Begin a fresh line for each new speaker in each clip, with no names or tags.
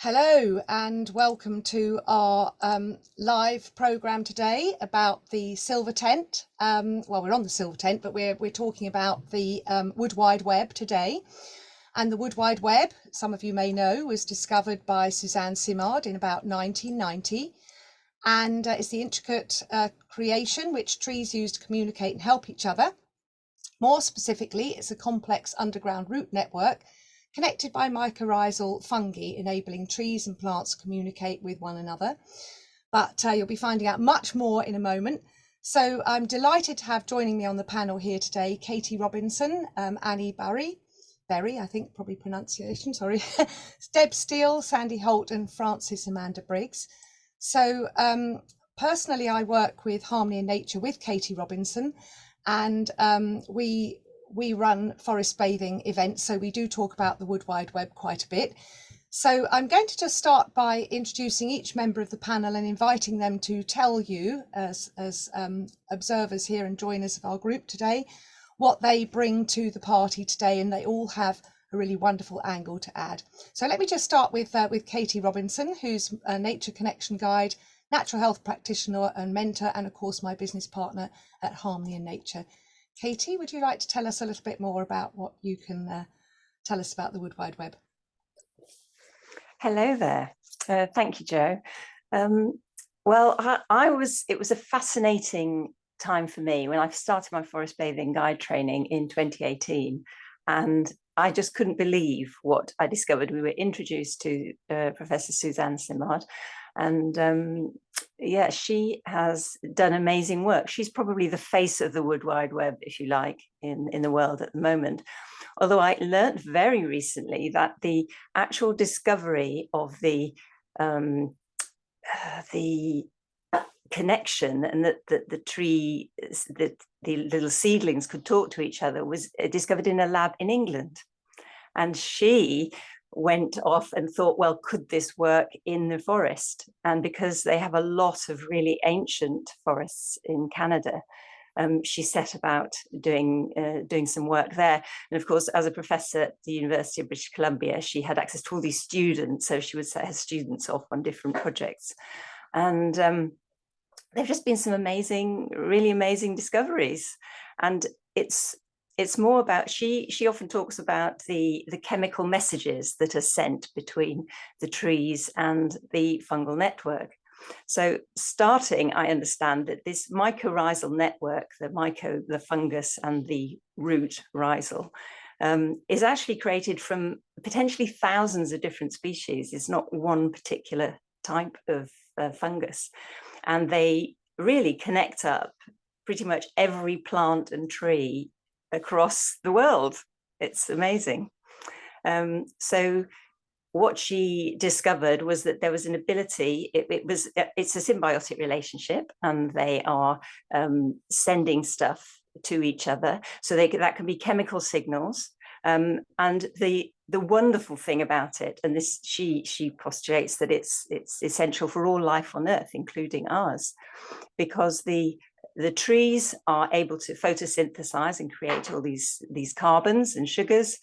Hello and welcome to our live programme today about the silver tent. Well, we're on the silver tent, but we're talking about the Wood Wide Web today. And the Wood Wide Web, some of you may know, was discovered by Suzanne Simard in about 1990. And it's the intricate creation which trees use to communicate and help each other. More specifically, it's a complex underground root network connected by mycorrhizal fungi, enabling trees and plants to communicate with one another. But you'll be finding out much more in a moment. So I'm delighted to have joining me on the panel here today, Katie Robinson, Annee Bury, I think probably pronunciation, sorry, Deb Steele, Sandy Holt and Frances Amanda Briggs. So personally, I work with Harmony in Nature with Katie Robinson, and we run forest bathing events, so we do talk about the Wood Wide Web quite a bit. So I'm going to just start by introducing each member of the panel and inviting them to tell you, as observers here and joiners of our group today, what they bring to the party today, and they all have a really wonderful angle to add. So let me just start with Katie Robinson, who's a nature connection guide, natural health practitioner and mentor, and of course my business partner at Harmony in Nature. Katie, would you like to tell us a little bit more about what you can tell us about the Wood Wide Web?
Hello there. Thank you, Jo. Well, it was a fascinating time for me when I started my forest bathing guide training in 2018, and I just couldn't believe what I discovered. We were introduced to Professor Suzanne Simard, and yeah, she has done amazing work. She's probably the face of the Wood Wide Web, if you like, in the world at the moment. Although I learned very recently that the actual discovery of the connection and that the tree, the little seedlings could talk to each other was discovered in a lab in England. And she went off and thought, well, could this work in the forest? And because they have a lot of really ancient forests in Canada, she set about doing some work there. And of course, as a professor at the University of British Columbia, she had access to all these students, so she would set her students off on different projects. And there've just been some really amazing discoveries. And it's more about, she often talks about the chemical messages that are sent between the trees and the fungal network. So starting, I understand that this mycorrhizal network, the fungus and the root rhizal, is actually created from potentially thousands of different species. It's not one particular type of fungus. And they really connect up pretty much every plant and tree across the world. It's amazing. So what she discovered was that there was an ability, it's a symbiotic relationship, and they are sending stuff to each other. So that can be chemical signals. And the wonderful thing about it, and this she postulates that it's essential for all life on Earth, including ours, because the trees are able to photosynthesize and create all these carbons and sugars,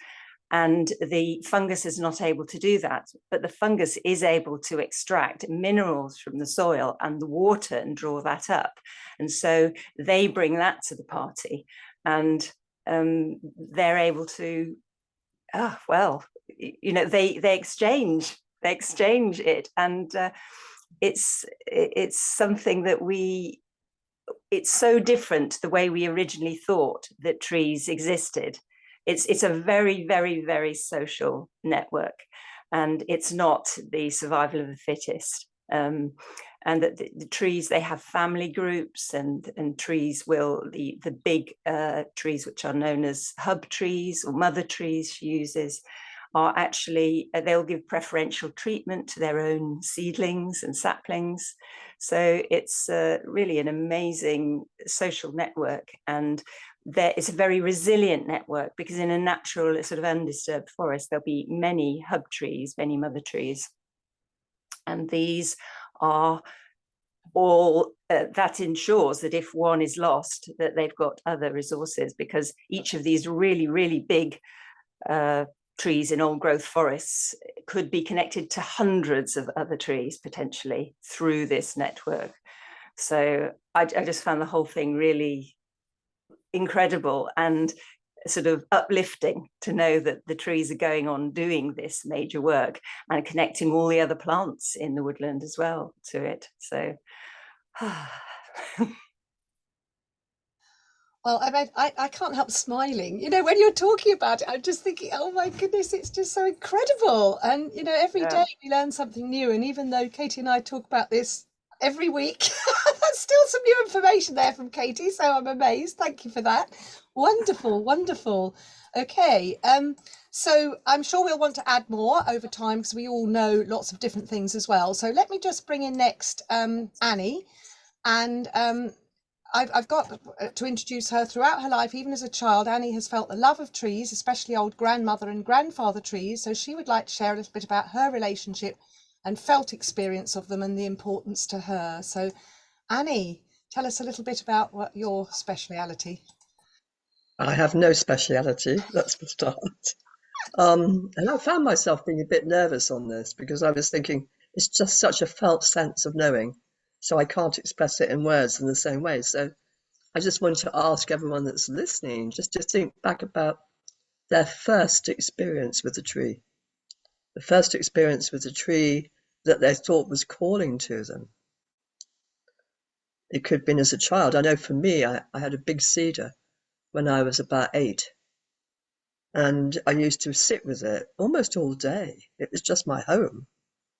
and the fungus is not able to do that. But the fungus is able to extract minerals from the soil and the water and draw that up. And so they bring that to the party, and they're able to, they exchange it, and it's something that it's so different the way we originally thought that trees existed. It's a very, very, very social network, and it's not the survival of the fittest. And that the trees, they have family groups, and trees will, the big trees, which are known as hub trees or mother trees, she uses, are actually, they'll give preferential treatment to their own seedlings and saplings. So it's really an amazing social network, and it's a very resilient network, because in a natural sort of undisturbed forest, there'll be many hub trees, many mother trees. And these are all, that ensures that if one is lost, that they've got other resources, because each of these really, really big trees in old growth forests could be connected to hundreds of other trees potentially through this network. So I just found the whole thing really incredible and sort of uplifting to know that the trees are going on doing this major work and connecting all the other plants in the woodland as well to it. So
Well, I can't help smiling. You know, when you're talking about it, I'm just thinking, oh my goodness, it's just so incredible. And, you know, every day we learn something new. And even though Katie and I talk about this every week, there's still some new information there from Katie. So I'm amazed. Thank you for that. Wonderful, wonderful. Okay. So I'm sure we'll want to add more over time because we all know lots of different things as well. So let me just bring in next Annee. And I've got to introduce her. Throughout her life, even as a child, Annee has felt the love of trees, especially old grandmother and grandfather trees. So she would like to share a little bit about her relationship and felt experience of them and the importance to her. So Annee, tell us a little bit about what your speciality.
I have no speciality, that's for start. And I found myself being a bit nervous on this because I was thinking it's just such a felt sense of knowing. So I can't express it in words in the same way. So I just want to ask everyone that's listening just to think back about their first experience with the tree, the first experience with the tree that they thought was calling to them. It could have been as a child. I know for me, I had a big cedar when I was about 8. And I used to sit with it almost all day. It was just my home.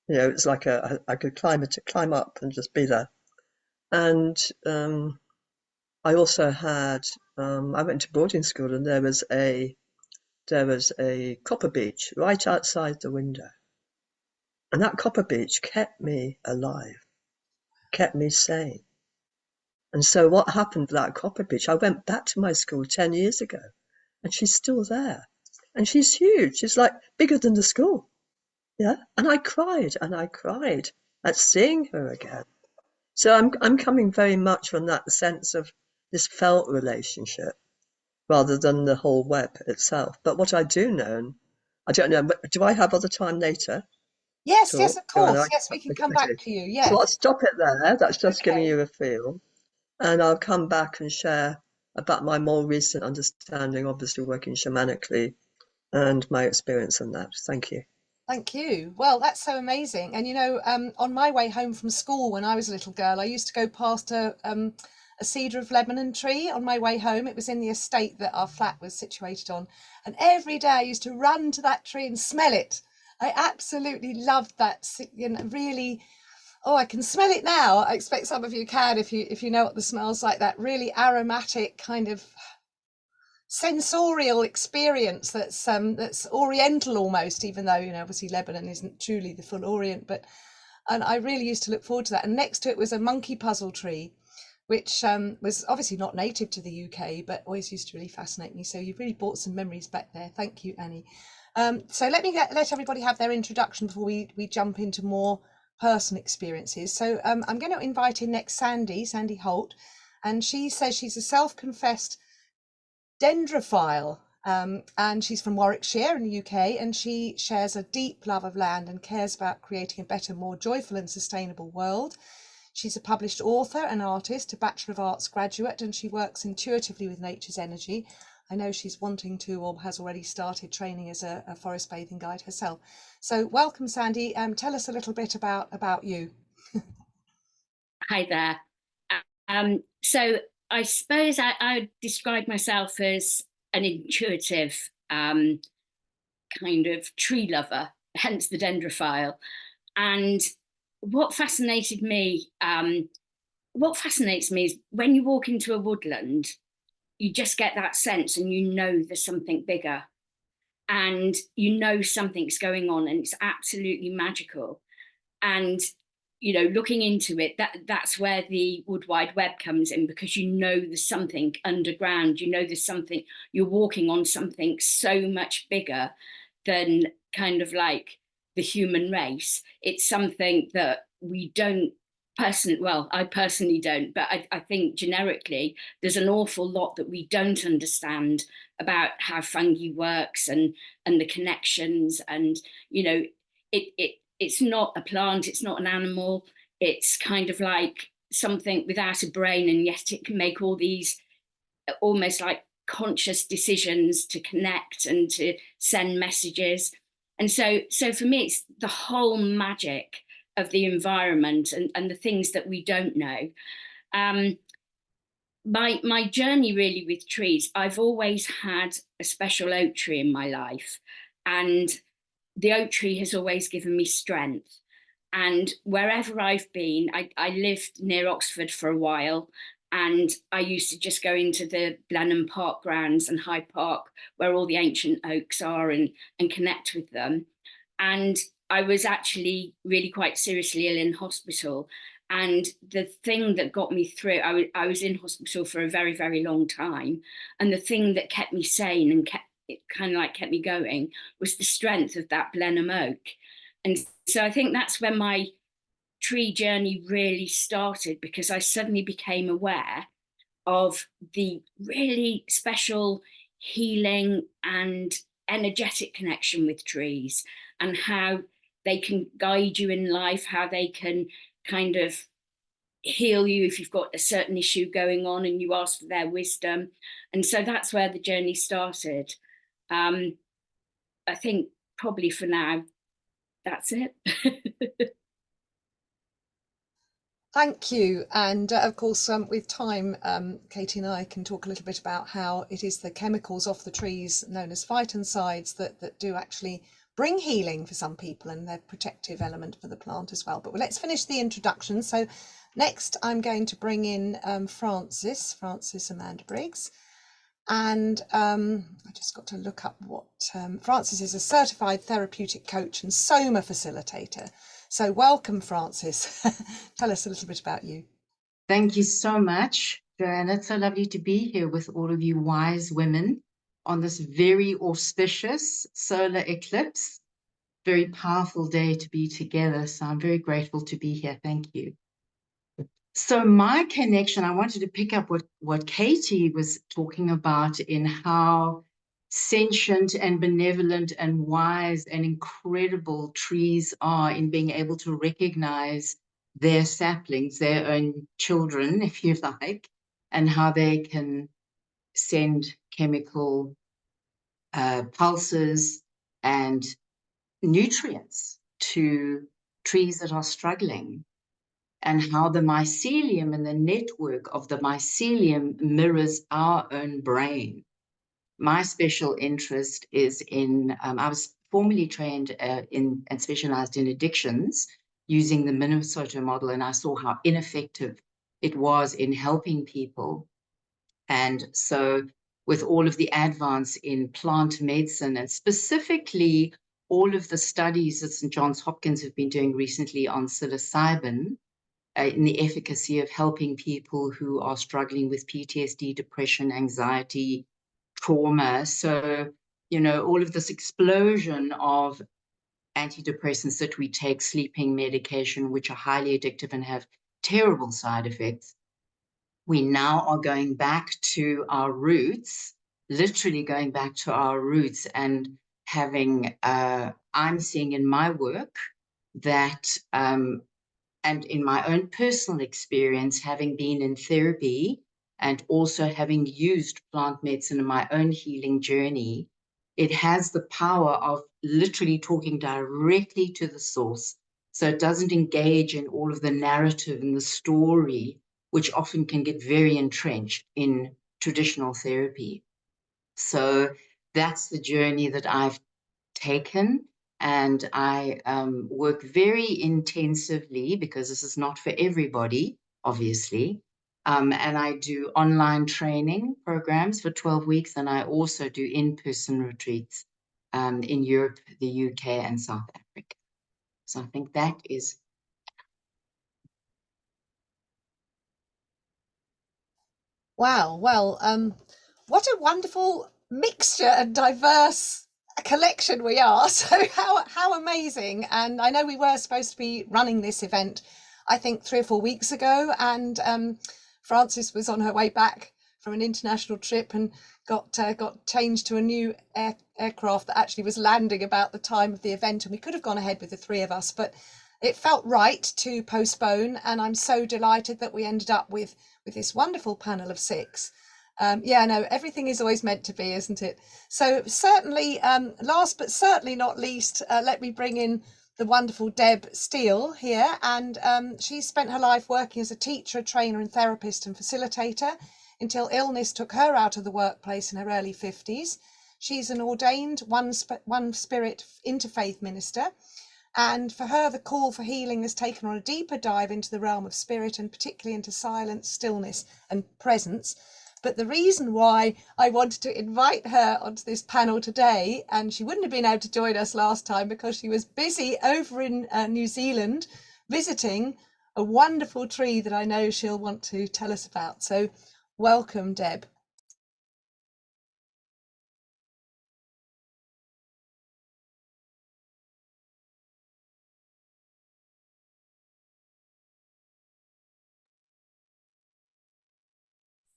You know, it's like I could climb up and just be there. And I also had I went to boarding school, and there was a copper beech right outside the window, and that copper beech kept me alive, kept me sane. And so what happened with that copper beech? I went back to my school 10 years ago, and she's still there, and she's huge. She's like bigger than the school. Yeah, and I cried at seeing her again. So I'm coming very much from that sense of this felt relationship rather than the whole web itself. But what I do know, I don't know, do I have other time later?
Yes, yes, of
Joanna?
course. Yes, we can come back to you.
So I'll
Yes.
stop it there. That's just giving
Okay.
you a feel. And I'll come back and share about my more recent understanding, obviously working shamanically, and my experience in that. Thank you.
Thank you. Well, that's so amazing. And you know, on my way home from school when I was a little girl, I used to go past a cedar of Lebanon tree on my way home. It was in the estate that our flat was situated on, and every day I used to run to that tree and smell it. I absolutely loved that. You know, really. Oh, I can smell it now. I expect some of you can if you know what the smells like. That really aromatic kind of sensorial experience that's oriental almost, even though, you know, obviously Lebanon isn't truly the full Orient. But and I really used to look forward to that. And next to it was a monkey puzzle tree, which was obviously not native to the UK, but always used to really fascinate me. So you've really brought some memories back there. Thank you, Annee. So let me let everybody have their introduction before we jump into more personal experiences. So I'm going to invite in next Sandy Holt, and she says she's a self-confessed dendrophile, and she's from Warwickshire in the UK, and she shares a deep love of land and cares about creating a better, more joyful and sustainable world. She's a published author and artist, a Bachelor of Arts graduate, and she works intuitively with nature's energy. I know she's wanting to or has already started training as a forest bathing guide herself. So welcome, Sandy. Tell us a little bit about you.
Hi there. So I suppose I describe myself as an intuitive kind of tree lover, hence the dendrophile. And what fascinates me is when you walk into a woodland, you just get that sense and you know there's something bigger and you know something's going on and it's absolutely magical. And you know, looking into it, that's where the Wood Wide Web comes in, because you know there's something underground, you know there's something, you're walking on something so much bigger than kind of like the human race. It's something that we don't I personally don't, but I think generically there's an awful lot that we don't understand about how fungi works and the connections, and it's not a plant, it's not an animal, it's kind of like something without a brain, and yet it can make all these almost like conscious decisions to connect and to send messages. And so for me, it's the whole magic of the environment and the things that we don't know. My journey really with trees, I've always had a special oak tree in my life, and the oak tree has always given me strength. And wherever I've been, I lived near Oxford for a while, and I used to just go into the Blenheim Park grounds and Hyde Park, where all the ancient oaks are, and connect with them. And I was actually really quite seriously ill in hospital. And the thing that got me through, I was in hospital for a very, very long time. And the thing that kept me sane and kept me going was the strength of that Blenheim oak. And so I think that's when my tree journey really started, because I suddenly became aware of the really special healing and energetic connection with trees, and how they can guide you in life, how they can kind of heal you if you've got a certain issue going on and you ask for their wisdom. And so that's where the journey started. I think probably for now, that's it.
Thank you. And of course, with time, Katie and I can talk a little bit about how it is the chemicals off the trees known as phytoncides that do actually bring healing for some people, and their protective element for the plant as well. But let's finish the introduction. So next I'm going to bring in Frances Amanda Briggs. And I just got to look up what Frances is a certified therapeutic coach and soma facilitator. So welcome, Frances. Tell us a little bit about you.
Thank you so much, Joanna. It's so lovely to be here with all of you wise women on this very auspicious solar eclipse. Very powerful day to be together. So I'm very grateful to be here. Thank you. So my connection, I wanted to pick up what Katie was talking about, in how sentient and benevolent and wise and incredible trees are in being able to recognize their saplings, their own children, if you like, and how they can send chemical pulses and nutrients to trees that are struggling, and how the mycelium and the network of the mycelium mirrors our own brain. My special interest is in, I was formerly trained and specialized in addictions using the Minnesota model, and I saw how ineffective it was in helping people. And so with all of the advance in plant medicine, and specifically all of the studies that St. Johns Hopkins have been doing recently on psilocybin, in the efficacy of helping people who are struggling with PTSD, depression, anxiety, trauma. So, all of this explosion of antidepressants that we take, sleeping medication, which are highly addictive and have terrible side effects. We now are going back to our roots, literally going back to our roots, and having, I'm seeing in my work that, and in my own personal experience, having been in therapy and also having used plant medicine in my own healing journey, it has the power of literally talking directly to the source. So it doesn't engage in all of the narrative and the story, which often can get very entrenched in traditional therapy. So that's the journey that I've taken. And I work very intensively, because this is not for everybody, obviously. And I do online training programs for 12 weeks. And I also do in-person retreats in Europe, the UK, and South Africa. So I think that is.
Wow. Well, what a wonderful mixture and diverse collection we are. So how amazing. And I know we were supposed to be running this event I think 3 or 4 weeks ago, and Frances was on her way back from an international trip and got changed to a new aircraft that actually was landing about the time of the event, and we could have gone ahead with the 3 of us, but it felt right to postpone, and I'm so delighted that we ended up with this wonderful panel of 6. Yeah, no, everything is always meant to be, isn't it? So certainly, last but certainly not least, let me bring in the wonderful Deb Steele here, and she's spent her life working as a teacher, trainer and therapist and facilitator until illness took her out of the workplace in her early 50s. She's an ordained one spirit interfaith minister, and for her the call for healing has taken on a deeper dive into the realm of spirit, and particularly into silence, stillness and presence. But the reason why I wanted to invite her onto this panel today, and she wouldn't have been able to join us last time because she was busy over in New Zealand visiting a wonderful tree that I know she'll want to tell us about. So welcome, Deb.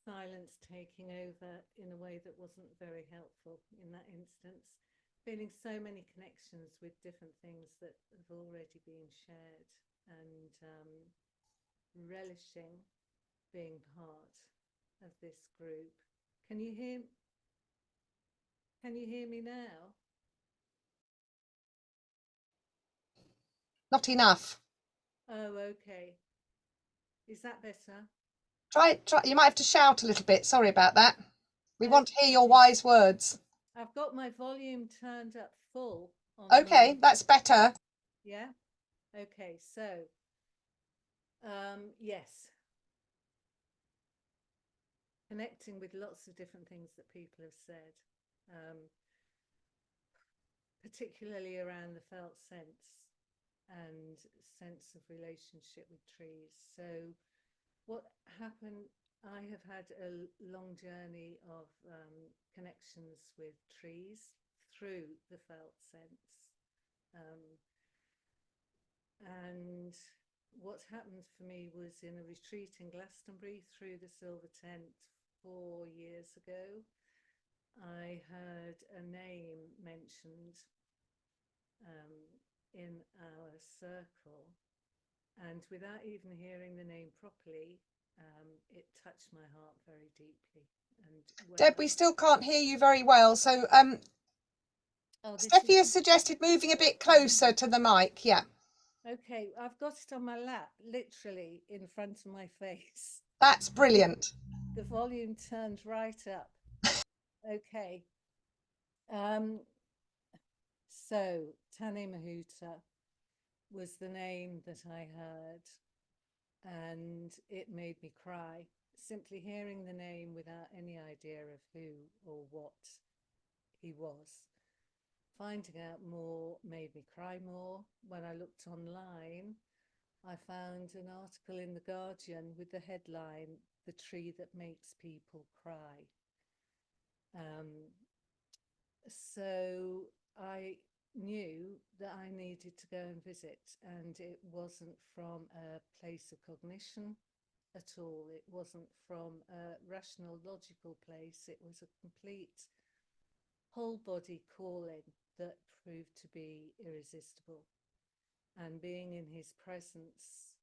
Silence taking over in a way that wasn't very helpful in that instance. Feeling so many connections with different things that have already been shared, and relishing being part of this group. Can you hear me now?
Not enough.
Oh, okay. Is that better?
Try. You might have to shout a little bit. Sorry about that. We want to hear your
Okay.
wise words.
I've got my volume turned up full on
Okay,
my...
that's better.
Yeah. Okay, so yes, connecting with lots of different things that people have said, particularly around the felt sense and sense of relationship with trees. So what happened, I have had a long journey of connections with trees through the felt sense. And what happened for me was in a retreat in Glastonbury through the Silver Tent 4 years ago, I heard a name mentioned in our circle, and without even hearing the name properly, it touched my heart very deeply. And
Deb, we still can't hear you very well, so Steffi has suggested moving a bit closer to the mic. Yeah.
Okay, I've got it on my lap, literally in front of my face.
That's brilliant.
The volume turned right up. Okay. So Tane Mahuta was the name that I heard, and it made me cry. Simply hearing the name without any idea of who or what he was. Finding out more made me cry more. When I looked online, I found an article in The Guardian with the headline, "The Tree That Makes People Cry." So I knew that I needed to go and visit, and it wasn't from a place of cognition at all. It wasn't from a rational, logical place. It was a complete whole body calling that proved to be irresistible. And being in his presence.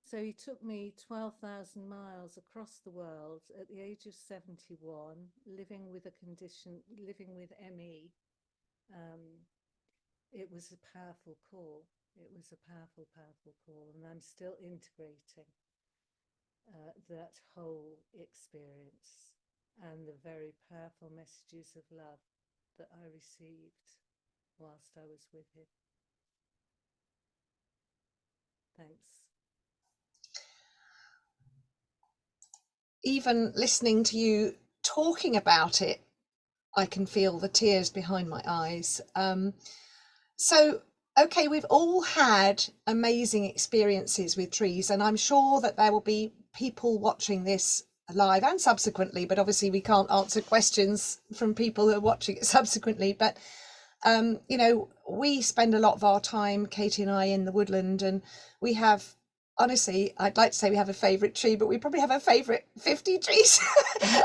So he took me 12,000 miles across the world at the age of 71, living with a condition, living with ME. It was a powerful call. It was a powerful, powerful call. And I'm still integrating that whole experience and the very powerful messages of love that I received whilst I was with him. Thanks.
Even listening to you talking about it, I can feel the tears behind my eyes. So, okay, we've all had amazing experiences with trees, and I'm sure that there will be people watching this live and subsequently, but obviously we can't answer questions from people who are watching it subsequently. But You know, we spend a lot of our time, Katie and I, in the woodland, and we have, honestly, I'd like to say we have a favourite tree, but we probably have a favourite 50 trees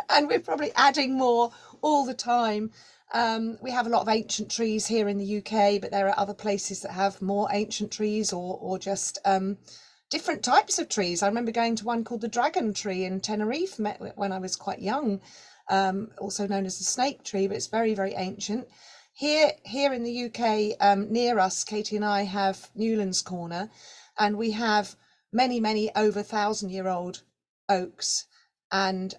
and we're probably adding more all the time. We have a lot of ancient trees here in the UK, but there are other places that have more ancient trees or just different types of trees. I remember going to one called the dragon tree in Tenerife when I was quite young, also known as the snake tree, but it's very, very ancient. Here in the UK, near us, Katie and I have Newlands Corner, and we have many over 1,000-year-old oaks, and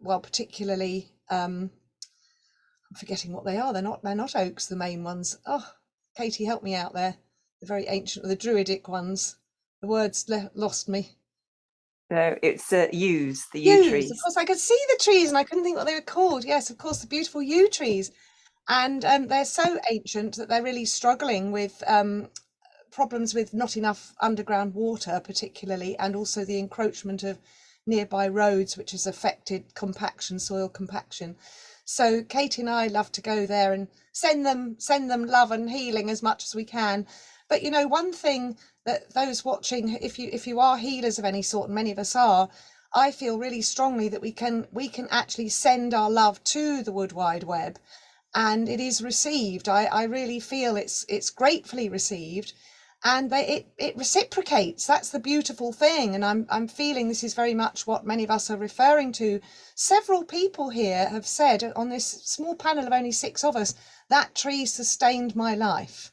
well, particularly I'm forgetting what they are. They're not oaks, the main ones. Oh, Katie, help me out there. The very ancient, the druidic ones. The words lost me.
No, it's yews, the yew trees.
Of course, I could see the trees and I couldn't think what they were called. Yes, of course, the beautiful yew trees. And they're so ancient that they're really struggling with problems with not enough underground water, particularly, and also the encroachment of nearby roads, which has affected soil compaction. So Katie and I love to go there and send them love and healing as much as we can. But you know, one thing that those watching, if you are healers of any sort, and many of us are, I feel really strongly that we can actually send our love to the Wood Wide Web, and it is received. I really feel it's gratefully received, and it reciprocates. That's the beautiful thing, and I'm feeling this is very much what many of us are referring to. Several people here have said on this small panel of only 6 of us, that tree sustained my life.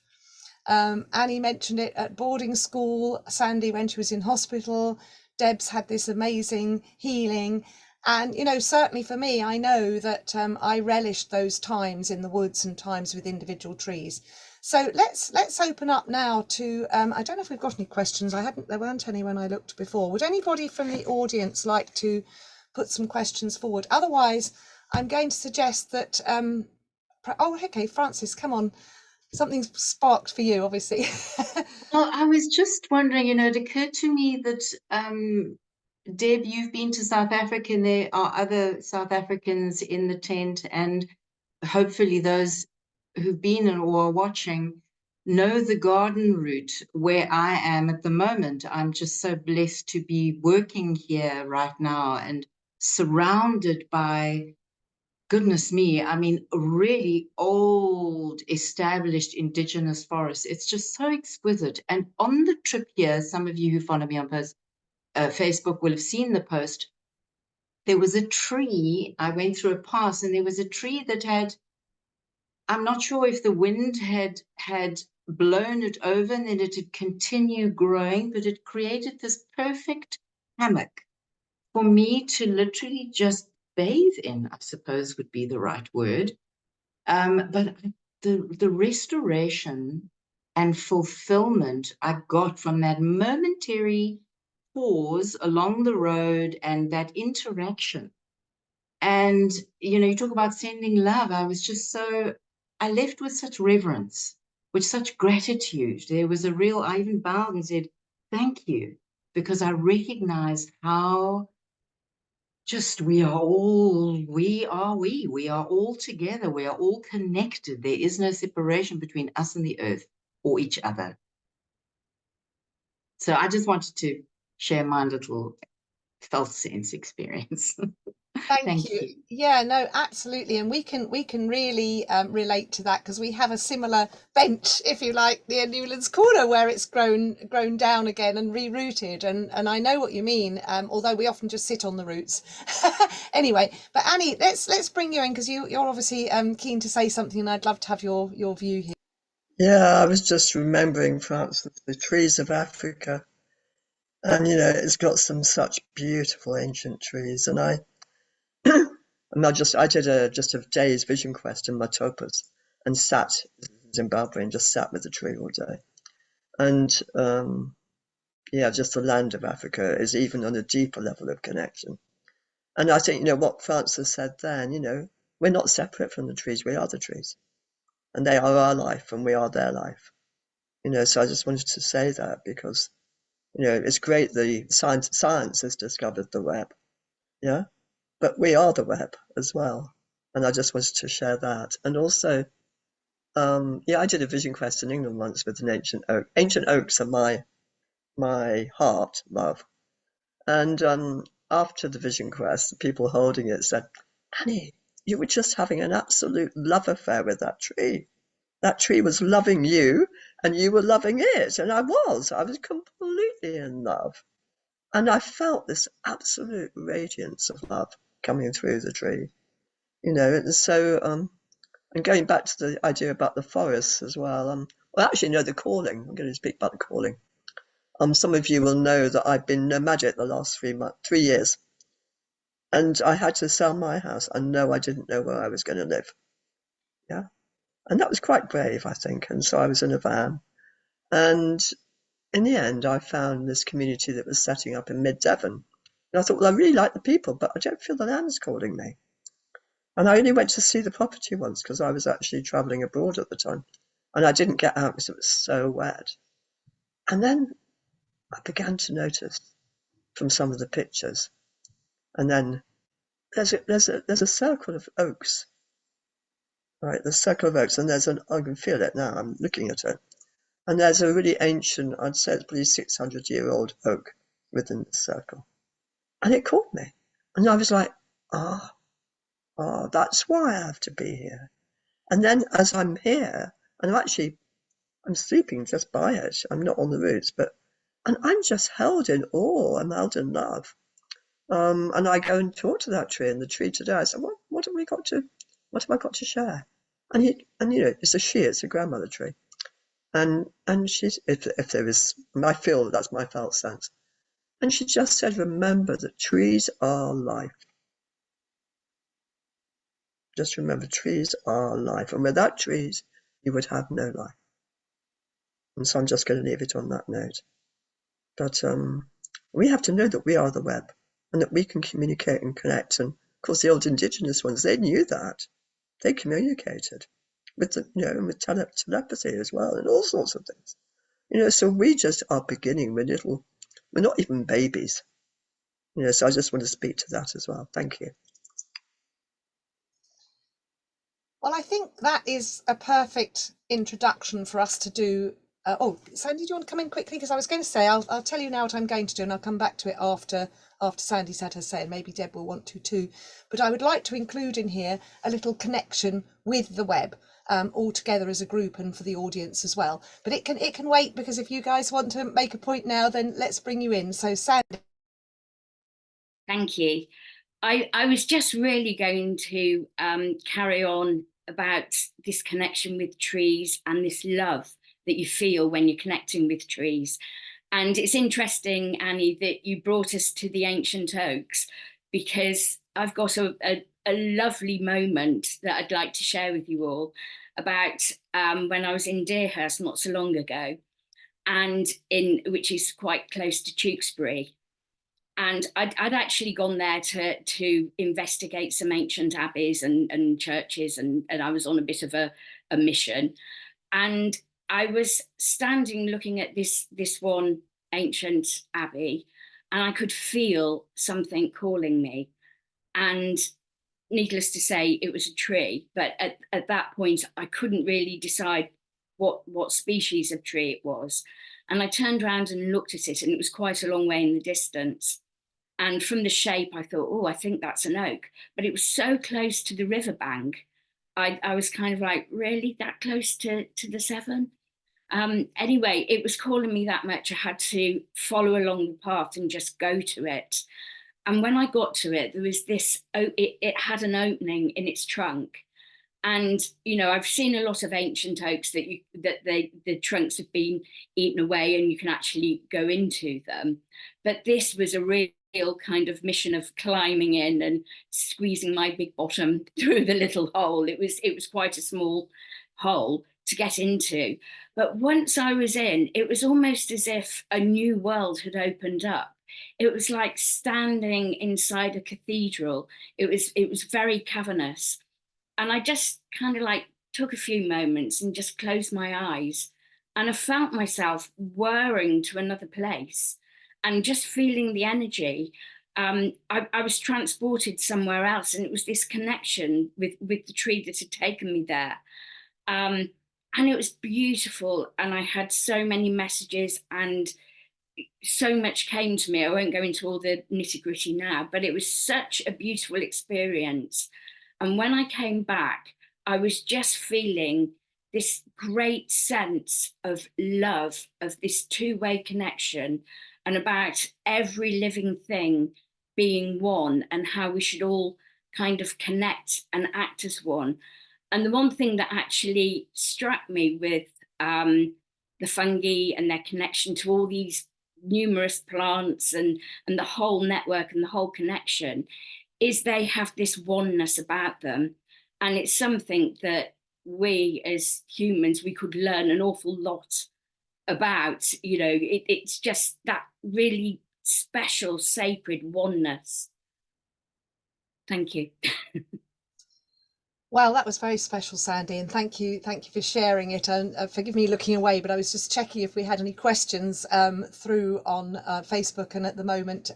Annee mentioned it at boarding school, Sandy when she was in hospital, Deb's had this amazing healing. And, you know, certainly for me, I know that I relished those times in the woods and times with individual trees. So let's open up now to, I don't know if we've got any questions. There weren't any when I looked before. Would anybody from the audience like to put some questions forward? Otherwise, I'm going to suggest that, oh, okay, Frances, come on. Something's sparked for you, obviously.
Well, I was just wondering, you know, it occurred to me that Deb, you've been to South Africa, and there are other South Africans in the tent, and hopefully those who've been or are watching know the garden route where I am at the moment. I'm just so blessed to be working here right now and surrounded by, goodness me, I mean, really old, established indigenous forests. It's just so exquisite. And on the trip here, some of you who follow me on Facebook will have seen the post. There was a tree, I went through a pass, and there was a tree that had, I'm not sure if the wind had blown it over and then it had continued growing, but it created this perfect hammock for me to literally just bathe in, I suppose would be the right word. But the restoration and fulfillment I got from that momentary pause along the road and that interaction. And, you know, you talk about sending love. I left with such reverence, with such gratitude. There was a real, I even bowed and said, thank you, because I recognized how just we are all together. We are all connected. There is no separation between us and the earth or each other. So I just wanted to share my little felt sense experience.
Thank you. Yeah, no, absolutely, and we can really relate to that, because we have a similar bench, if you like, near Newlands Corner, where it's grown down again and rerouted, and I know what you mean. Although we often just sit on the roots. Anyway, but Annee, let's bring you in, because you're obviously keen to say something, and I'd love to have your view here.
Yeah, I was just remembering, Frances, the trees of Africa. And, you know, it's got some such beautiful ancient trees. And I did just a day's vision quest in Matopos and sat in Zimbabwe and just sat with the tree all day. And yeah, just the land of Africa is even on a deeper level of connection. And I think, you know, what Frances said then, you know, we're not separate from the trees, we are the trees. And they are our life and we are their life. You know, so I just wanted to say that because, you know, it's great the science has discovered the web. Yeah. But we are the web as well. And I just wanted to share that. And also, Yeah, I did a vision quest in England once with an ancient oak. Ancient oaks are my heart, love. And after the vision quest, the people holding it said, Annee, you were just having an absolute love affair with that tree. That tree was loving you and you were loving it. And I was completely in love. And I felt this absolute radiance of love coming through the tree, and so, and going back to the idea about the forests as well, well, actually, no, the calling. I'm going to speak about the calling. Some of you will know that I've been nomadic the last 3 years, and I had to sell my house. And no, I didn't know where I was going to live. Yeah, and that was quite brave, I think. And so I was in a van, and in the end, I found this community that was setting up in mid-Devon. And I thought, well, I really like the people, but I don't feel the land's calling me. And I only went to see the property once because I was actually traveling abroad at the time. And I didn't get out because it was so wet. And then I began to notice from some of the pictures. And then there's a circle of oaks, right? The circle of oaks, and I can feel it now. I'm looking at it. And there's a really ancient, I'd say it's probably 600-year-old oak within the circle. And it caught me. And I was like, that's why I have to be here. And then as I'm here, and I'm sleeping just by it. I'm not on the roots, and I'm just held in awe. I'm held in love. And I go and talk to that tree, and the tree today, I said, what have I got to share? And it's a grandmother tree. And she's, if there is, I feel that's my felt sense. And she just said, remember that trees are life. Just remember, trees are life. And without trees, you would have no life. And so I'm just going to leave it on that note. But we have to know that we are the web and that we can communicate and connect. And of course, the old indigenous ones, they knew that. They communicated with with telepathy as well and all sorts of things. So we just are beginning. We're not even babies. So I just want to speak to that as well. Thank you.
Well, I think that is a perfect introduction for us to do. Sandy, do you want to come in quickly? Because I was going to say, I'll tell you now what I'm going to do, and I'll come back to it after Sandy's had her say, and maybe Deb will want to too. But I would like to include in here a little connection with the web, all together as a group and for the audience as well. But it can wait, because if you guys want to make a point now, then let's bring you in. So Sandy.
Thank you. I was just really going to carry on about this connection with trees and this love that you feel when you're connecting with trees. And it's interesting, Annee, that you brought us to the ancient oaks, because I've got a lovely moment that I'd like to share with you all about when I was in Deerhurst not so long ago, and which is quite close to Tewkesbury. And I'd actually gone there to investigate some ancient abbeys and churches, and I was on a bit of a mission. And I was standing looking at this one ancient abbey, and I could feel something calling me. And needless to say, it was a tree. But at that point, I couldn't really decide what species of tree it was. And I turned around and looked at it, and it was quite a long way in the distance. And from the shape, I thought, I think that's an oak. But it was so close to the riverbank. I was kind of like, really, that close to the Severn? Anyway, it was calling me that much. I had to follow along the path and just go to it. And when I got to it, there was this, it had an opening in its trunk. And, I've seen a lot of ancient oaks that the trunks have been eaten away and you can actually go into them. But this was a real kind of mission of climbing in and squeezing my big bottom through the little hole. It was quite a small hole to get into. But once I was in, it was almost as if a new world had opened up. It was like standing inside a cathedral. It was very cavernous. And I just kind of like took a few moments and just closed my eyes. And I felt myself whirring to another place and just feeling the energy. I was transported somewhere else, and it was this connection with the tree that had taken me there. And it was beautiful. And I had so many messages and so much came to me. I won't go into all the nitty-gritty now, but it was such a beautiful experience. And when I came back, I was just feeling this great sense of love, of this two-way connection, and about every living thing being one, and how we should all kind of connect and act as one. And the one thing that actually struck me with the fungi and their connection to all these numerous plants and the whole network and the whole connection is they have this oneness about them. And it's something that we as humans, we could learn an awful lot about. You know, it's just that really special, sacred oneness. Thank you.
Well, that was very special, Sandy, and thank you for sharing it. And forgive me looking away, but I was just checking if we had any questions through on Facebook, and at the moment,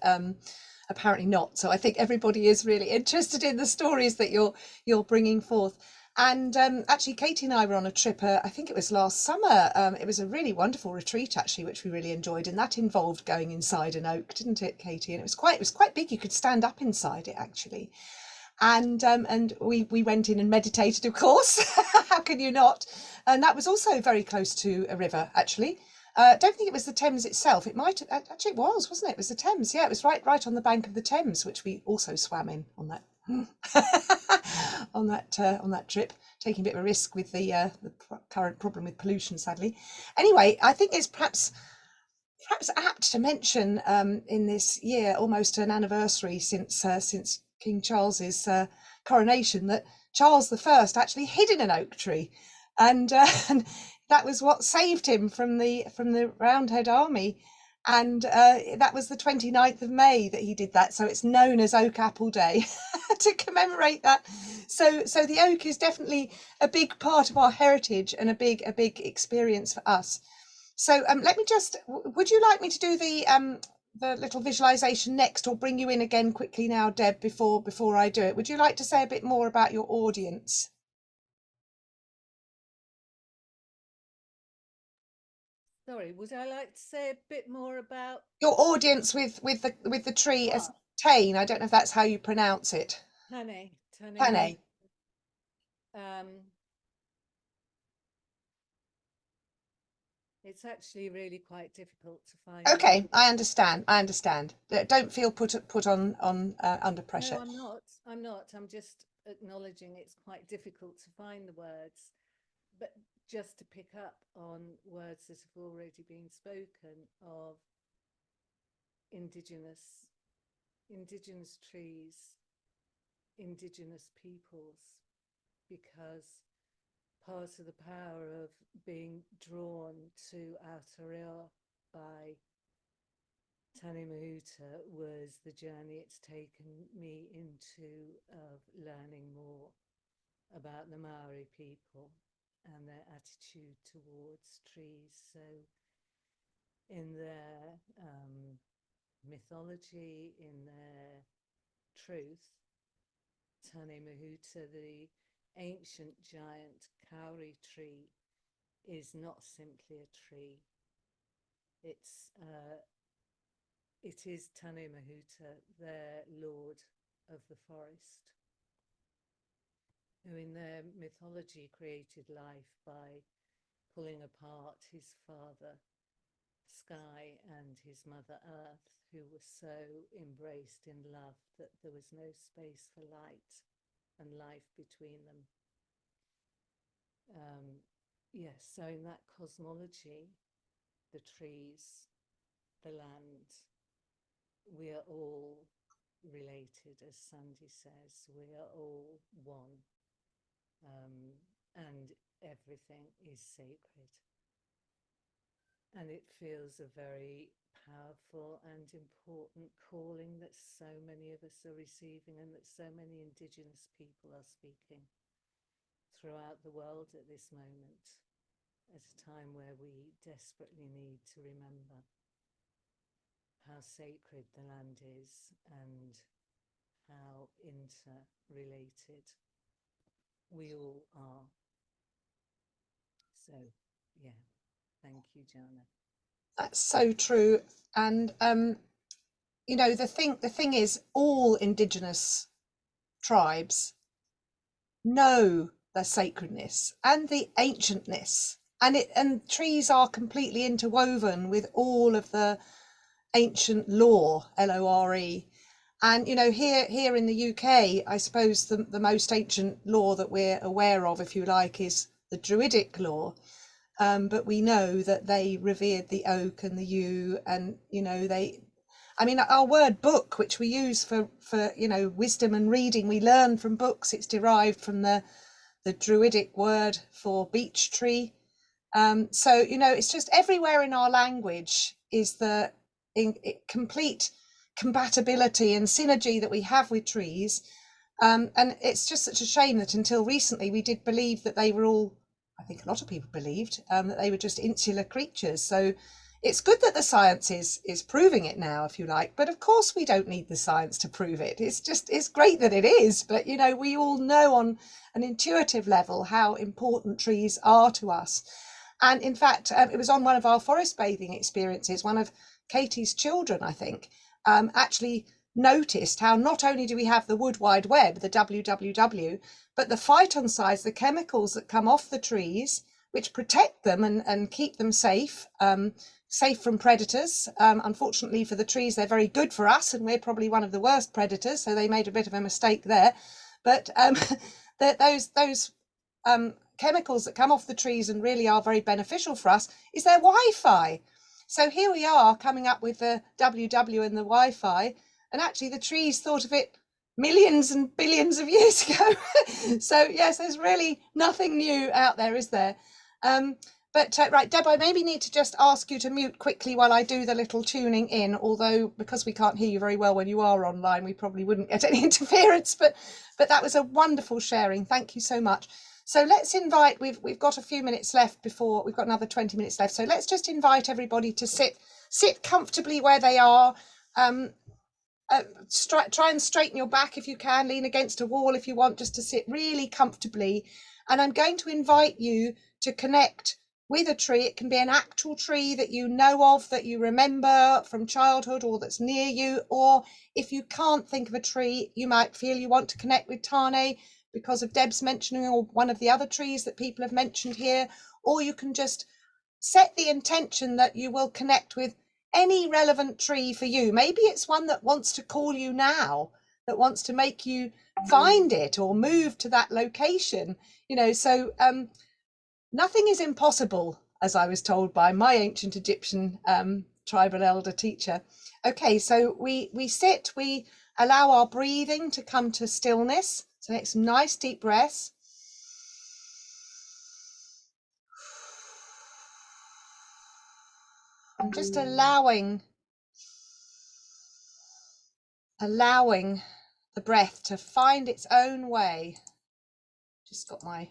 apparently not. So I think everybody is really interested in the stories that you're bringing forth. And actually, Katie and I were on a trip. I think it was last summer. It was a really wonderful retreat, actually, which we really enjoyed, and that involved going inside an oak, didn't it, Katie? And it was quite big. You could stand up inside it, actually. And we went in and meditated, of course. How can you not? And that was also very close to a river, actually. I don't think it was the Thames itself. It might have, actually it was, wasn't it? It was the Thames. Yeah, it was right on the bank of the Thames, which we also swam in on that on that trip, taking a bit of a risk with the current problem with pollution, sadly. Anyway, I think it's perhaps apt to mention in this year, almost an anniversary since King Charles's coronation, that Charles I actually hid in an oak tree, and that was what saved him from the Roundhead army. And that was the 29th of May that he did that, so it's known as Oak Apple Day to commemorate that. So the oak is definitely a big part of our heritage and a big experience for us. So let me just, would you like me to do the little visualization next, or bring you in again quickly now, Deb, before I do it? Would you like to say a bit more about your audience?
Sorry, would I like to say a bit more about
Your audience with the tree as Tane? I don't know if that's how you pronounce it.
Tane. It's actually really quite difficult to find.
Okay, I understand. Don't feel put on under pressure.
No, I'm not. I'm just acknowledging it's quite difficult to find the words. But just to pick up on words that have already been spoken of, indigenous trees, indigenous peoples, because part of the power of being drawn to Aotearoa by Tane Mahuta was the journey it's taken me into, of learning more about the Maori people and their attitude towards trees. So in their mythology, in their truth, Tane Mahuta, the ancient giant kauri tree, is not simply a tree. It is Tane Mahuta, their lord of the forest, who in their mythology created life by pulling apart his father Sky and his mother Earth, who were so embraced in love that there was no space for light and life between them. Yes, so in that cosmology, the trees, the land, we are all related, as Sandy says. We are all one, and everything is sacred. And it feels a very powerful and important calling that so many of us are receiving, and that so many Indigenous people are speaking throughout the world at this moment, at a time where we desperately need to remember how sacred the land is and how interrelated we all are. So, yeah, thank you, Joanna.
That's so true. And you know, the thing is, all Indigenous tribes know the sacredness and the ancientness, and trees are completely interwoven with all of the ancient lore, Lore. And you know, here in the UK, I suppose the most ancient lore that we're aware of, if you like, is the Druidic lore. But we know that they revered the oak and the yew, and you know, I mean, our word book, which we use for you know, wisdom and reading, we learn from books. It's derived from the Druidic word for beech tree. So you know, it's just everywhere in our language is the complete compatibility and synergy that we have with trees. And it's just such a shame that until recently we did believe that they were all, I think a lot of people believed, that they were just insular creatures. So it's good that the science is proving it now, if you like, but of course we don't need the science to prove it. It's great that it is, but you know, we all know on an intuitive level how important trees are to us. And in fact, it was on one of our forest bathing experiences, one of Katie's children, I think, actually noticed how not only do we have the Wood Wide Web, the WWW, but the phytoncides, the chemicals that come off the trees, which protect them and keep them safe, safe from predators. Unfortunately for the trees, they're very good for us, and we're probably one of the worst predators, so they made a bit of a mistake there. But those chemicals that come off the trees and really are very beneficial for us is their Wi-Fi. So here we are coming up with the WW and the Wi-Fi, and actually the trees thought of it millions and billions of years ago. So yes, there's really nothing new out there, is there? Right, Deb, I maybe need to just ask you to mute quickly while I do the little tuning in, although because we can't hear you very well when you are online, we probably wouldn't get any interference, but that was a wonderful sharing. Thank you so much. So let's invite, we've got a few minutes left before, we've got another 20 minutes left. So let's just invite everybody to sit comfortably where they are. Try and straighten your back if you can, lean against a wall if you want, just to sit really comfortably. And I'm going to invite you to connect with a tree. It can be an actual tree that you know of, that you remember from childhood or that's near you. Or if you can't think of a tree, you might feel you want to connect with Tane because of Deb's mentioning, or one of the other trees that people have mentioned here. Or you can just set the intention that you will connect with any relevant tree for you. Maybe it's one that wants to call you now, that wants to make you find it or move to that location, you know. So nothing is impossible, as I was told by my ancient Egyptian tribal elder teacher. Okay, so we sit, we allow our breathing to come to stillness. So take some nice deep breaths. I'm just allowing the breath to find its own way. Just got my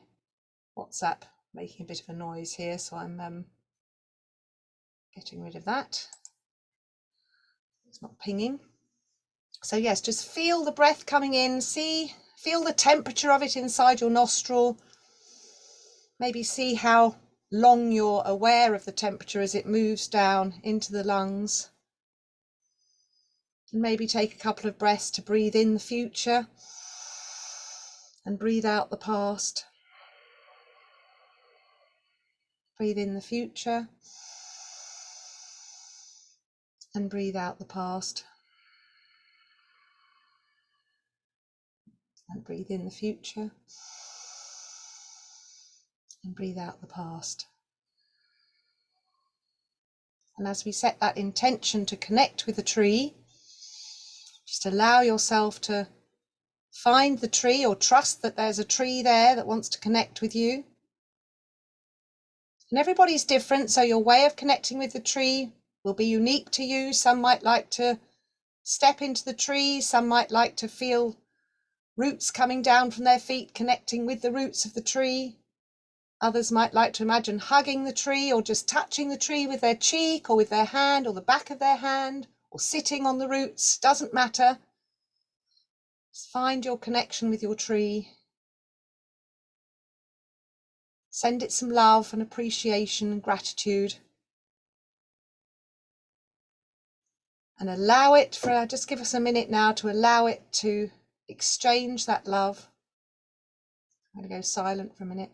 WhatsApp making a bit of a noise here, so I'm getting rid of that. It's not pinging. So yes, just feel the breath coming in, feel the temperature of it inside your nostril. Maybe see how long you're aware of the temperature as it moves down into the lungs. And maybe take a couple of breaths to breathe in the future and breathe out the past. Breathe in the future and breathe out the past. And breathe in the future and breathe out the past. And as we set that intention to connect with the tree, just allow yourself to find the tree, or trust that there's a tree there that wants to connect with you. And everybody's different, so your way of connecting with the tree will be unique to you. Some might like to step into the tree, some might like to feel roots coming down from their feet, connecting with the roots of the tree. Others might like to imagine hugging the tree, or just touching the tree with their cheek or with their hand or the back of their hand, or sitting on the roots. Doesn't matter. Just find your connection with your tree. Send it some love and appreciation and gratitude. And allow it for, just give us a minute now to allow it to exchange that love. I'm going to go silent for a minute.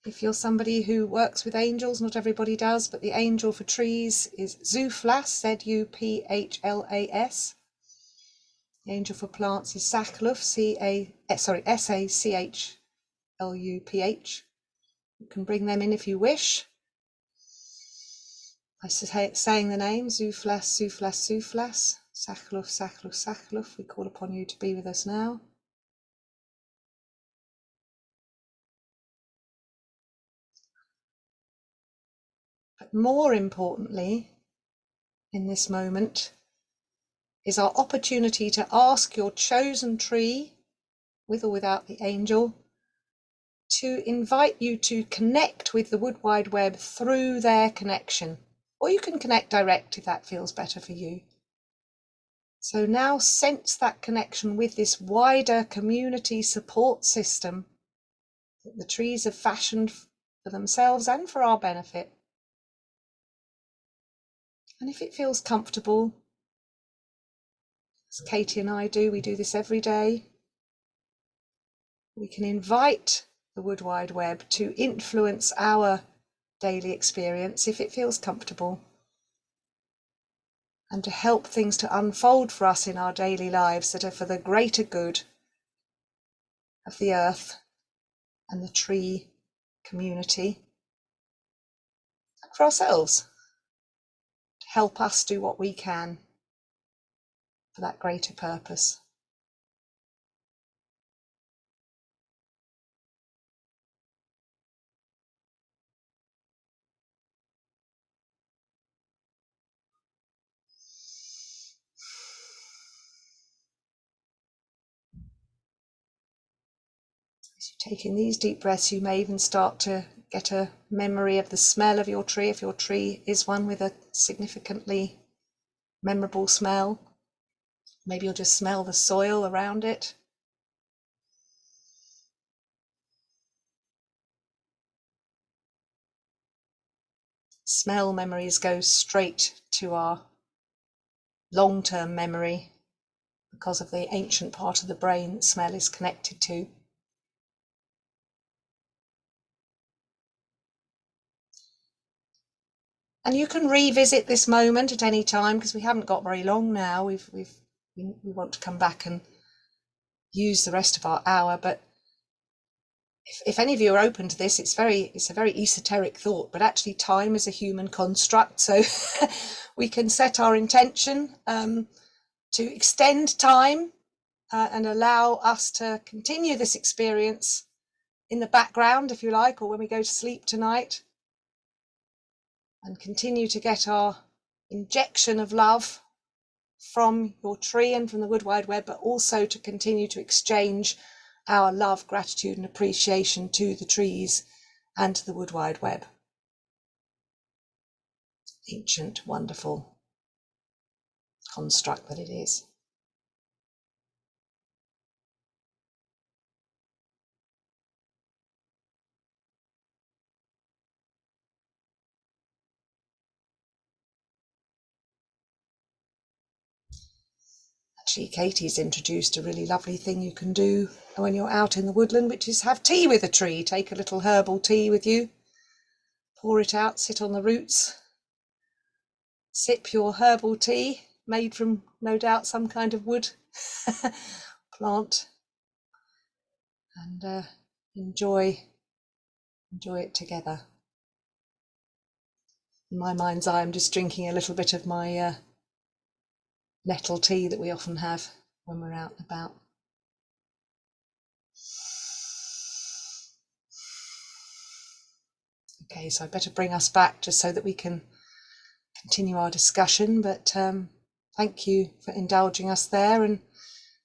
If you're somebody who works with angels, not everybody does, but the angel for trees is Zuflas, Z-U-P-H-L-A-S. The angel for plants is Sachluph, S-A-C-H-L-U-P-H. You can bring them in if you wish. By saying the name, Zuflas, Zuflas, Zuflas, Sachluph, Sachluph, Sachluph. We call upon you to be with us now. But more importantly, in this moment, is our opportunity to ask your chosen tree, with or without the angel, to invite you to connect with the Wood Wide Web through their connection. Or you can connect direct if that feels better for you. So now sense that connection with this wider community support system that the trees have fashioned for themselves and for our benefit. And if it feels comfortable, as Katie and I do, we do this every day, we can invite the Wood Wide Web to influence our daily experience if it feels comfortable, and to help things to unfold for us in our daily lives that are for the greater good of the earth and the tree community, and for ourselves, to help us do what we can for that greater purpose. As you take in these deep breaths, you may even start to get a memory of the smell of your tree, if your tree is one with a significantly memorable smell. Maybe you'll just smell the soil around it. Smell memories go straight to our long-term memory because of the ancient part of the brain that smell is connected to. And you can revisit this moment at any time, because we haven't got very long now. We want to come back and use the rest of our hour, but if any of you are open to this, it's a very esoteric thought, but actually time is a human construct. So we can set our intention to extend time and allow us to continue this experience in the background, if you like, or when we go to sleep tonight, and continue to get our injection of love from your tree and from the Wood Wide Web, but also to continue to exchange our love, gratitude and appreciation to the trees and to the Wood Wide Web. Ancient, wonderful construct that it is. Actually, Katie's introduced a really lovely thing you can do when you're out in the woodland, which is have tea with a tree. Take a little herbal tea with you, pour it out, sit on the roots, sip your herbal tea made from, no doubt, some kind of wood plant, and enjoy it together. In my mind's eye, I'm just drinking a little bit of my nettle tea that we often have when we're out and about. Okay, so I better bring us back just so that we can continue our discussion, but thank you for indulging us there, and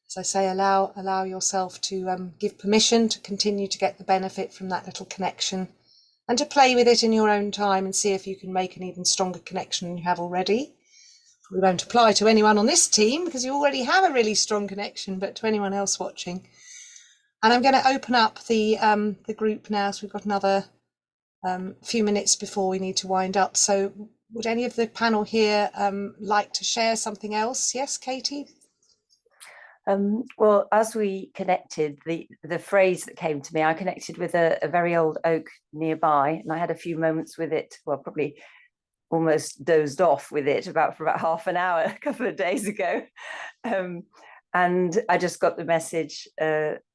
as I say, allow yourself to give permission to continue to get the benefit from that little connection, and to play with it in your own time and see if you can make an even stronger connection than you have already. We won't apply to anyone on this team because you already have a really strong connection, but to anyone else watching. And I'm going to open up the group now, so we've got another few minutes before we need to wind up. So would any of the panel here like to share something else? Yes, Katie?
Well, as we connected, the phrase that came to me, I connected with a very old oak nearby, and I had a few moments with it, well, probably almost dozed off with it for about half an hour a couple of days ago. And I just got the message,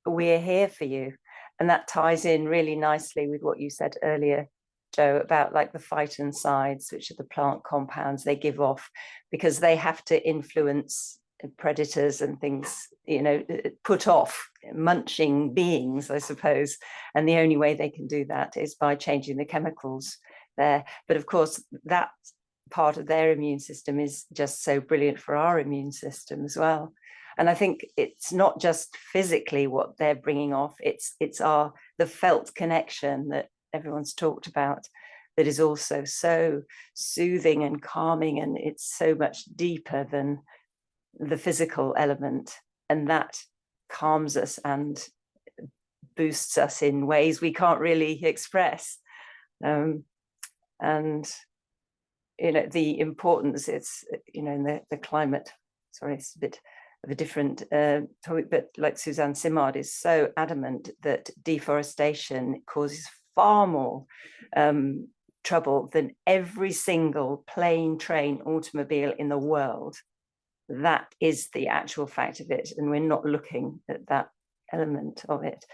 we're here for you. And that ties in really nicely with what you said earlier, Jo, about like the phytoncides, which are the plant compounds they give off, because they have to influence predators and things, you know, put off munching beings, I suppose. And the only way they can do that is by changing the chemicals there. But of course, that part of their immune system is just so brilliant for our immune system as well. And I think it's not just physically what they're bringing off, it's the felt connection that everyone's talked about, that is also so soothing and calming, and it's so much deeper than the physical element, and that calms us and boosts us in ways we can't really express. And you know, the importance, it's, you know, in the climate, sorry, it's a bit of a different topic, but like Suzanne Simard is so adamant that deforestation causes far more trouble than every single plane, train, automobile in the world. That is the actual fact of it, and we're not looking at that element of it.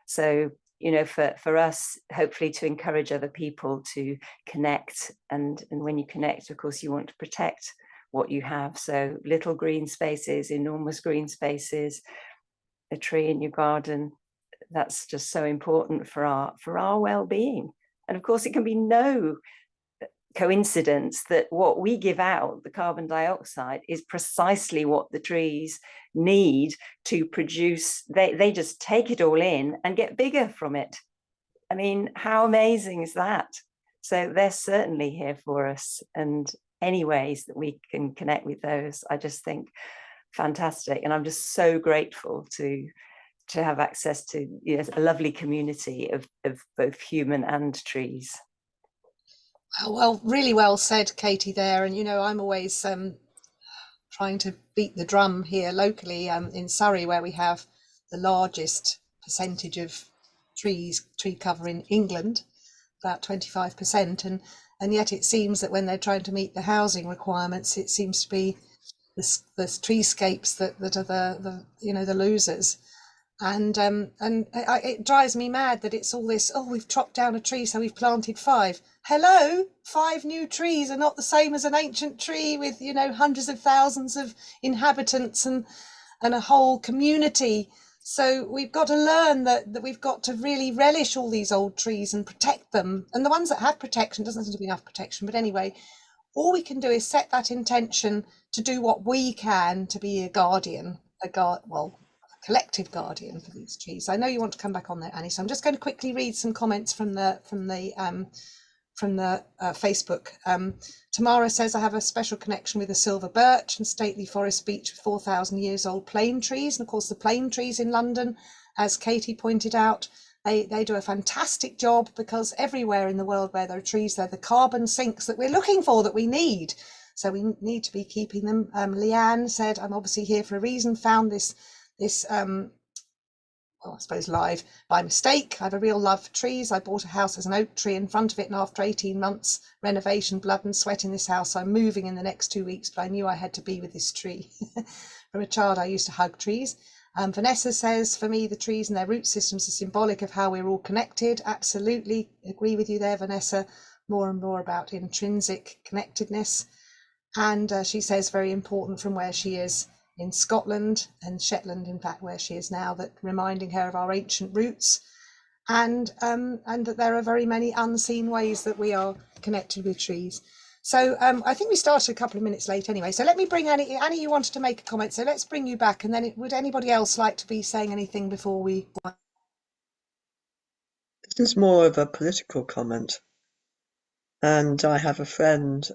So, you know, for us, hopefully to encourage other people to connect, and when you connect, of course, you want to protect what you have. So little green spaces, enormous green spaces, a tree in your garden, that's just so important for our well-being. And of course, it can be no coincidence that what we give out, the carbon dioxide, is precisely what the trees need to produce. They just take it all in and get bigger from it. I mean, how amazing is that? So they're certainly here for us, and any ways that we can connect with those, I just think fantastic. And I'm just so grateful to have access to, you know, a lovely community of both human and trees.
Well, really well said, Katie, there. And, you know, I'm always trying to beat the drum here locally in Surrey, where we have the largest percentage of tree cover in England, about 25%. And yet it seems that when they're trying to meet the housing requirements, it seems to be the treescapes that are the you know, the losers. And it drives me mad that it's all this, oh, we've chopped down a tree, so we've planted 5. Hello, 5 new trees are not the same as an ancient tree with, you know, hundreds of thousands of inhabitants and a whole community. So we've got to learn that we've got to really relish all these old trees and protect them. And the ones that have protection, doesn't seem to be enough protection, but anyway, all we can do is set that intention to do what we can to be a guardian, collective guardian for these trees. I know you want to come back on there, Annee, so I'm just going to quickly read some comments from the Facebook. Tamara says, I have a special connection with the silver birch and stately forest beech with 4,000 years old plane trees. And of course, the plane trees in London, as Katie pointed out, they do a fantastic job, because everywhere in the world where there are trees, they're the carbon sinks that we're looking for, that we need. So we need to be keeping them. Leanne said, I'm obviously here for a reason, found this well, I suppose live by mistake. I have a real love for trees. I bought a house as an oak tree in front of it, and after 18 months renovation, blood and sweat in this house, I'm moving in the next 2 weeks, but I knew I had to be with this tree. From a child, I used to hug trees. Vanessa says, for me, the trees and their root systems are symbolic of how we're all connected. Absolutely agree with you there, Vanessa. More and more about intrinsic connectedness. And she says, very important from where she is in Scotland and Shetland, in fact, where she is now, that reminding her of our ancient roots. and that there are very many unseen ways that we are connected with trees. So I think we started a couple of minutes late anyway. So let me bring Annee. Annee, you wanted to make a comment, so let's bring you back. And then would anybody else like to be saying anything before we?
This is more of a political comment. And I have a friend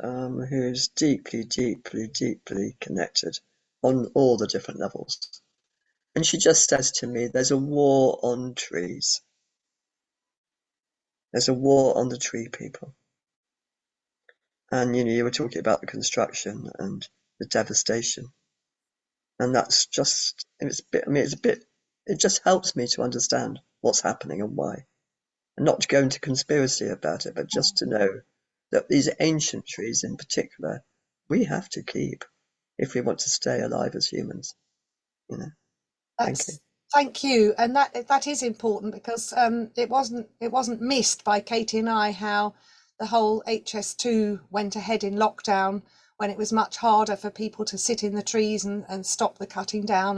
who's deeply, deeply, deeply connected on all the different levels. And she just says to me, there's a war on trees. There's a war on the tree people. And, you know, you were talking about the construction and the devastation. And that's just, it's a bit, it just helps me to understand what's happening and why. And not to go into conspiracy about it, but just to know that these ancient trees in particular, we have to keep if we want to stay alive as humans, you know.
Thank you. And that is important, because it wasn't missed by Katie and I how the whole HS2 went ahead in lockdown, when it was much harder for people to sit in the trees and stop the cutting down.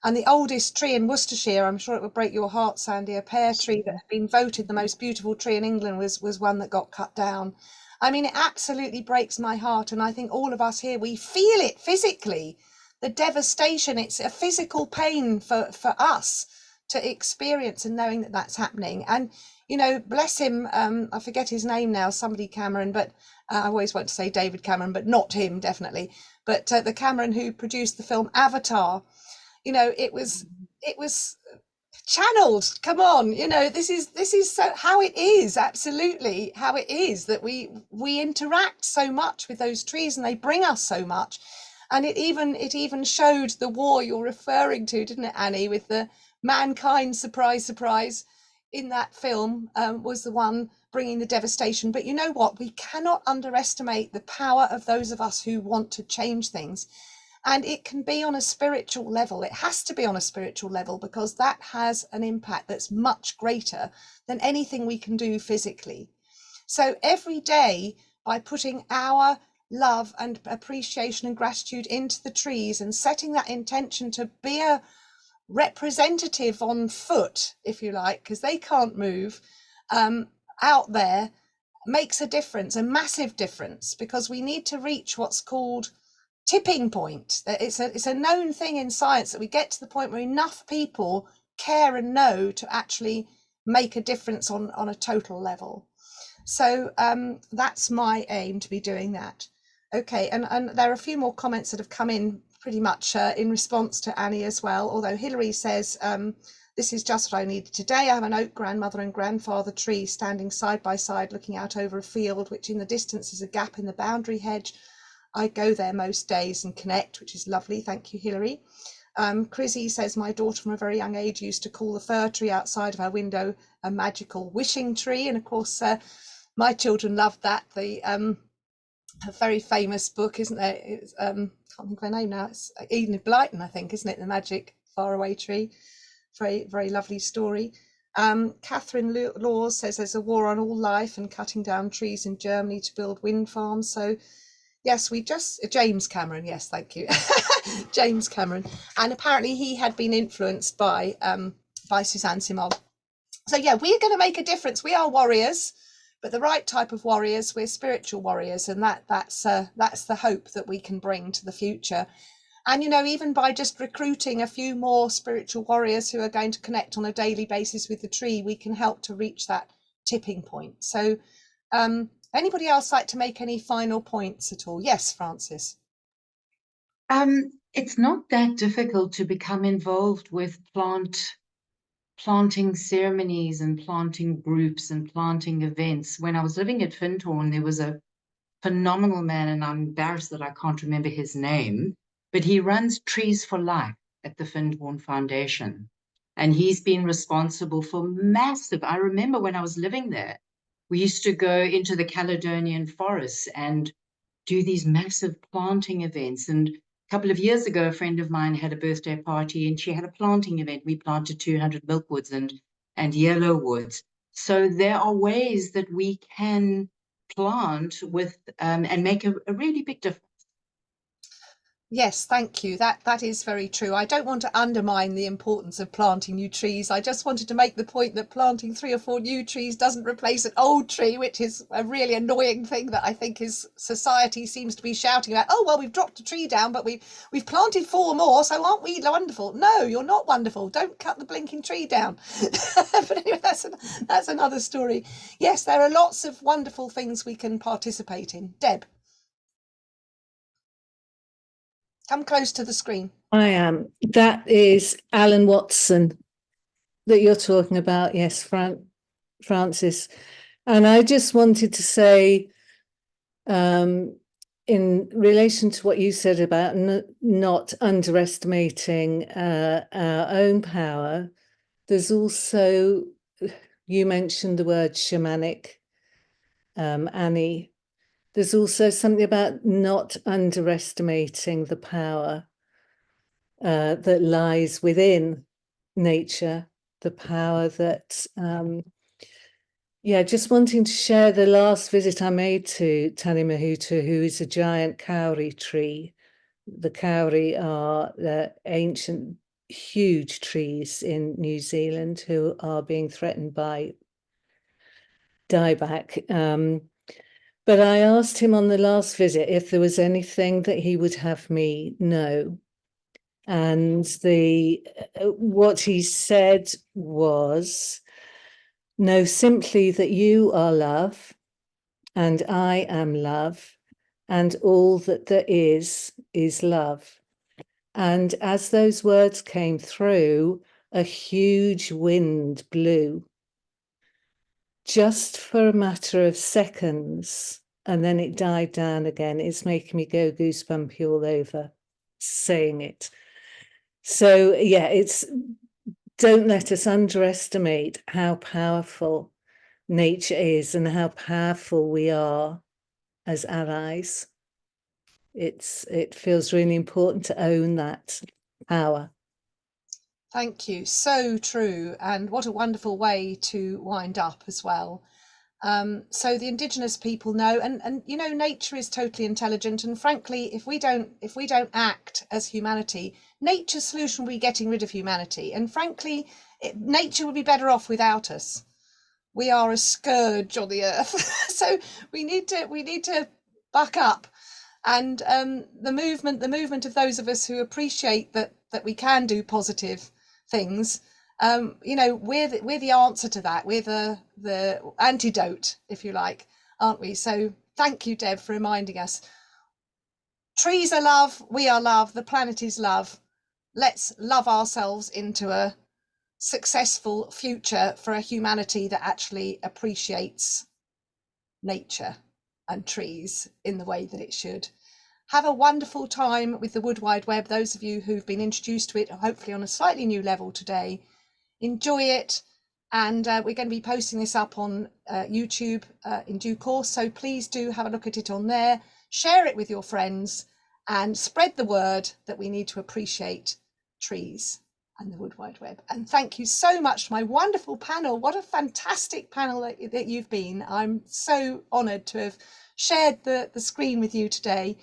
And the oldest tree in Worcestershire, I'm sure it would break your heart, Sandy, a pear tree that had been voted the most beautiful tree in England was one that got cut down. I mean, it absolutely breaks my heart. And I think all of us here, we feel it physically, the devastation. It's a physical pain for us to experience, and knowing that that's happening. And, you know, bless him, I forget his name now, somebody Cameron, but I always want to say David Cameron, but not him, definitely. But the Cameron who produced the film Avatar, you know, it was channeled. Come on, you know, this is so how it is, absolutely how it is, that we interact so much with those trees, and they bring us so much. And it even showed the war you're referring to, didn't it, Annee, with the mankind, surprise in that film, was the one bringing the devastation. But you know what, we cannot underestimate the power of those of us who want to change things. And it can be on a spiritual level. It has to be on a spiritual level, because that has an impact that's much greater than anything we can do physically. So every day, by putting our love and appreciation and gratitude into the trees, and setting that intention to be a representative on foot, if you like, because they can't move, out there, makes a difference, a massive difference, because we need to reach what's called tipping point. It's a known thing in science that we get to the point where enough people care and know to actually make a difference on a total level. So that's my aim, to be doing that. Okay, and there are a few more comments that have come in pretty much in response to Annee as well, although Hilary says, this is just what I needed today. I have an oak grandmother and grandfather tree standing side by side, looking out over a field, which in the distance is a gap in the boundary hedge. I go there most days and connect, which is lovely. Thank you, Hilary. Chrissy says, my daughter from a very young age used to call the fir tree outside of her window a magical wishing tree. And of course, my children loved that. A very famous book, isn't there? It's, can't think of her name now. It's Enid Blyton, I think, isn't it? The Magic Faraway Tree. Very, very lovely story. Catherine Laws says there's a war on all life and cutting down trees in Germany to build wind farms. So yes, we just, James Cameron, yes, thank you. James Cameron. And apparently he had been influenced by Suzanne Simard. So yeah, we're going to make a difference. We are warriors, but the right type of warriors. We're spiritual warriors, and that's the hope that we can bring to the future. And, you know, even by just recruiting a few more spiritual warriors who are going to connect on a daily basis with the tree, we can help to reach that tipping point. So anybody else like to make any final points at all? Yes, Frances.
It's not that difficult to become involved with planting ceremonies and planting groups and planting events. When I was living at Findhorn, there was a phenomenal man, and I'm embarrassed that I can't remember his name, but he runs Trees for Life at the Findhorn Foundation. And he's been responsible for massive, I remember when I was living there, we used to go into the Caledonian forests and do these massive planting events. And a couple of years ago, a friend of mine had a birthday party and she had a planting event. We planted 200 milkwoods and yellow woods. So there are ways that we can plant with and make a really big difference.
Yes, thank you. That is very true. I don't want to undermine the importance of planting new trees. I just wanted to make the point that planting 3 or 4 new trees doesn't replace an old tree, which is a really annoying thing that I think is society seems to be shouting about. Oh, well, we've dropped a tree down, but we've planted 4 more, so aren't we wonderful? No, you're not wonderful. Don't cut the blinking tree down. But anyway, that's another story. Yes, there are lots of wonderful things we can participate in. Deb. Come close to the screen.
I am. That is Alan Watson that you're talking about. Yes, Francis. And I just wanted to say, in relation to what you said about not underestimating our own power, there's also, you mentioned the word shamanic, Annee. There's also something about not underestimating the power that lies within nature, the power that, just wanting to share the last visit I made to Tanimahutta, who is a giant kauri tree. The kauri are the ancient, huge trees in New Zealand who are being threatened by dieback. But I asked him on the last visit if there was anything that he would have me know. And what he said was, know simply that you are love, and I am love, and all that there is love. And as those words came through, a huge wind blew, just for a matter of seconds, and then it died down again. It's making me go goosebumpy all over saying it. So don't let us underestimate how powerful nature is and how powerful we are as allies. It feels really important to own that power.
Thank you. So true. And what a wonderful way to wind up as well. So the indigenous people know, and you know, nature is totally intelligent. And frankly, if we don't act as humanity, nature's solution will be getting rid of humanity. And frankly, nature would be better off without us. We are a scourge on the earth. So we need to buck up. And the movement of those of us who appreciate that we can do positive things, you know, we're the answer to that. We're the antidote, if you like, aren't we? So thank you, Deb, for reminding us. Trees are love, we are love, the planet is love. Let's love ourselves into a successful future for a humanity that actually appreciates nature and trees in the way that it should. Have a wonderful time with the Wood Wide Web. Those of you who've been introduced to it, hopefully on a slightly new level today, enjoy it. And we're going to be posting this up on YouTube in due course. So please do have a look at it on there. Share it with your friends and spread the word that we need to appreciate trees and the Wood Wide Web. And thank you so much to my wonderful panel. What a fantastic panel that you've been. I'm so honoured to have shared the screen with you today.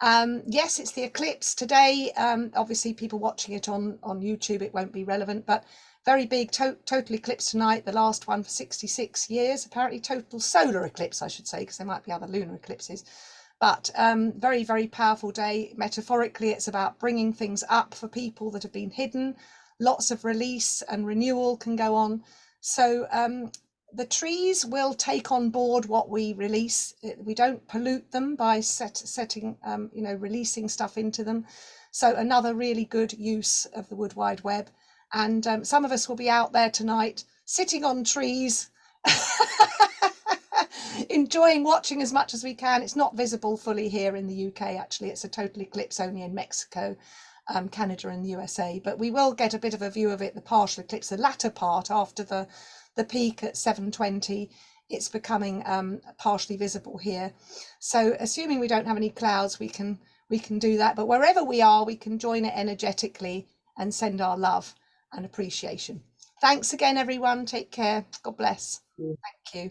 Yes, it's the eclipse today. Obviously, people watching it on YouTube, it won't be relevant, but very big total eclipse tonight, the last one for 66 years, apparently total solar eclipse, I should say, because there might be other lunar eclipses. But very, very powerful day. Metaphorically, it's about bringing things up for people that have been hidden. Lots of release and renewal can go on. So the trees will take on board what we release. We don't pollute them by setting, releasing stuff into them. So another really good use of the Wood Wide Web. And some of us will be out there tonight, sitting on trees, enjoying watching as much as we can. It's not visible fully here in the UK, actually. It's a total eclipse only in Mexico, Canada and the USA. But we will get a bit of a view of it, the partial eclipse, the latter part after the peak at 7:20. It's becoming partially visible here. So assuming we don't have any clouds, we can do that. But wherever we are, we can join it energetically and send our love and appreciation. Thanks again, everyone. Take care. God bless. Thank you.